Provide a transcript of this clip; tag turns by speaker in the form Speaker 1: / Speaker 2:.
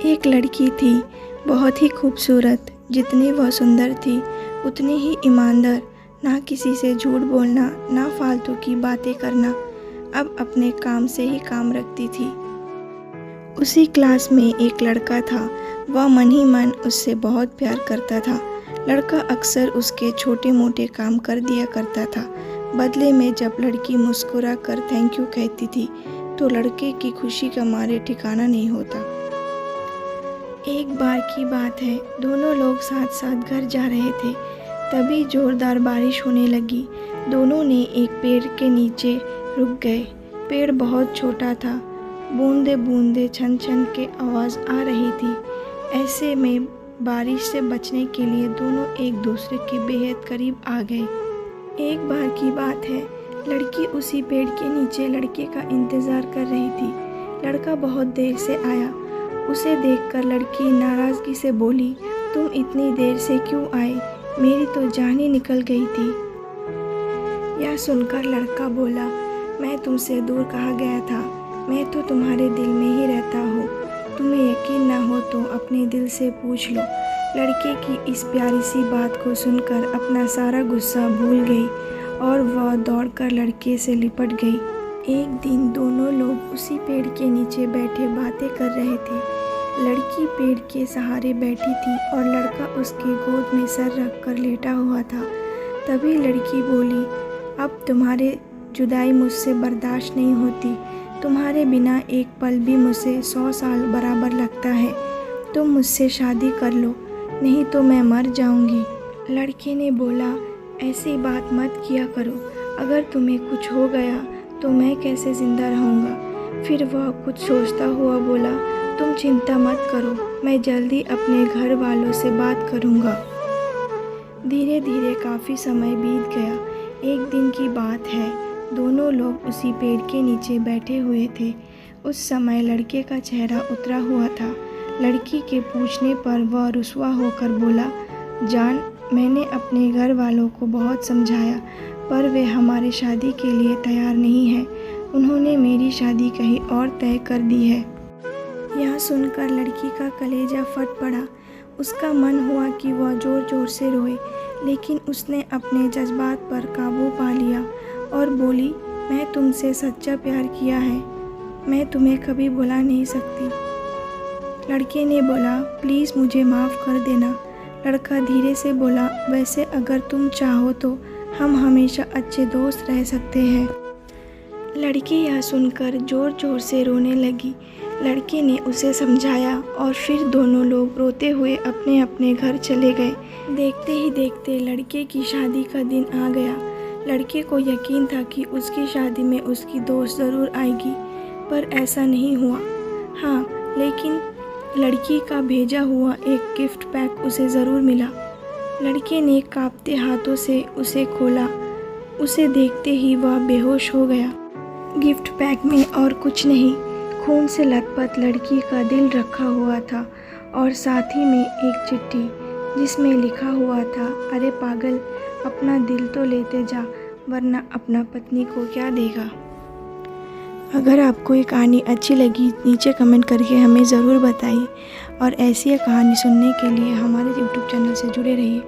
Speaker 1: एक लड़की थी, बहुत ही खूबसूरत। जितनी वह सुंदर थी उतनी ही ईमानदार। ना किसी से झूठ बोलना, ना फालतू की बातें करना। अब अपने काम से ही काम रखती थी। उसी क्लास में एक लड़का था। वह मन ही मन उससे बहुत प्यार करता था। लड़का अक्सर उसके छोटे मोटे काम कर दिया करता था। बदले में जब लड़की मुस्कुरा कर थैंक यू कहती थी तो लड़के की खुशी का मारे ठिकाना नहीं होता। एक बार की बात है, दोनों लोग साथ साथ घर जा रहे थे। तभी जोरदार बारिश होने लगी। दोनों ने एक पेड़ के नीचे रुक गए। पेड़ बहुत छोटा था। बूंदे बूंदे छन छन के आवाज़ आ रही थी। ऐसे में बारिश से बचने के लिए दोनों एक दूसरे के बेहद करीब आ गए। एक बार की बात है, लड़की उसी पेड़ के नीचे लड़के का इंतज़ार कर रही थी। लड़का बहुत देर से आया। उसे देखकर लड़की नाराज़गी से बोली, तुम इतनी देर से क्यों आए? मेरी तो जान ही निकल गई थी। यह सुनकर लड़का बोला, मैं तुमसे दूर कहाँ गया था? मैं तो तुम्हारे दिल में ही रहता हूँ। तुम्हें यकीन ना हो तो अपने दिल से पूछ लो। लड़के की इस प्यारी सी बात को सुनकर अपना सारा गुस्सा भूल गई और वह दौड़कर लड़के से लिपट गई। एक दिन दोनों लोग उसी पेड़ के नीचे बैठे बातें कर रहे थे। लड़की पेड़ के सहारे बैठी थी और लड़का उसके गोद में सर रख कर लेटा हुआ था। तभी लड़की बोली, अब तुम्हारे जुदाई मुझसे बर्दाश्त नहीं होती। तुम्हारे बिना एक पल भी मुझे 100 साल बराबर लगता है। तुम मुझसे शादी कर लो, नहीं तो मैं मर जाऊंगी। लड़के ने बोला, ऐसी बात मत किया करो। अगर तुम्हें कुछ हो गया तो मैं कैसे ज़िंदा रहूँगा? फिर वह कुछ सोचता हुआ बोला, तुम चिंता मत करो, मैं जल्दी अपने घर वालों से बात करूँगा। धीरे धीरे काफ़ी समय बीत गया। एक दिन की बात है, दोनों लोग उसी पेड़ के नीचे बैठे हुए थे। उस समय लड़के का चेहरा उतरा हुआ था। लड़की के पूछने पर वह रुस्वा होकर बोला, जान, मैंने अपने घर वालों को बहुत समझाया पर वे हमारी शादी के लिए तैयार नहीं हैं। उन्होंने मेरी शादी कहीं और तय कर दी है। यह सुनकर लड़की का कलेजा फट पड़ा। उसका मन हुआ कि वह ज़ोर ज़ोर से रोए, लेकिन उसने अपने जज्बात पर काबू पा लिया और बोली, मैं तुमसे सच्चा प्यार किया है। मैं तुम्हें कभी भुला नहीं सकती। लड़के ने बोला, प्लीज़ मुझे माफ़ कर देना। लड़का धीरे से बोला, वैसे अगर तुम चाहो तो हम हमेशा अच्छे दोस्त रह सकते हैं। लड़की यह सुनकर ज़ोर ज़ोर से रोने लगी। लड़के ने उसे समझाया और फिर दोनों लोग रोते हुए अपने अपने घर चले गए। देखते ही देखते लड़के की शादी का दिन आ गया। लड़के को यकीन था कि उसकी शादी में उसकी दोस्त ज़रूर आएगी, पर ऐसा नहीं हुआ। हाँ, लेकिन लड़की का भेजा हुआ एक गिफ्ट पैक उसे ज़रूर मिला। लड़के ने कांपते हाथों से उसे खोला। उसे देखते ही वह बेहोश हो गया। गिफ्ट पैक में और कुछ नहीं, खून से लथपथ लड़की का दिल रखा हुआ था और साथ ही में एक चिट्ठी जिसमें लिखा हुआ था, अरे पागल, अपना दिल तो लेते जा, वरना अपना पत्नी को क्या देगा। अगर आपको ये कहानी अच्छी लगी नीचे कमेंट करके हमें ज़रूर बताइए और ऐसी कहानी सुनने के लिए हमारे YouTube चैनल से जुड़े रहिए।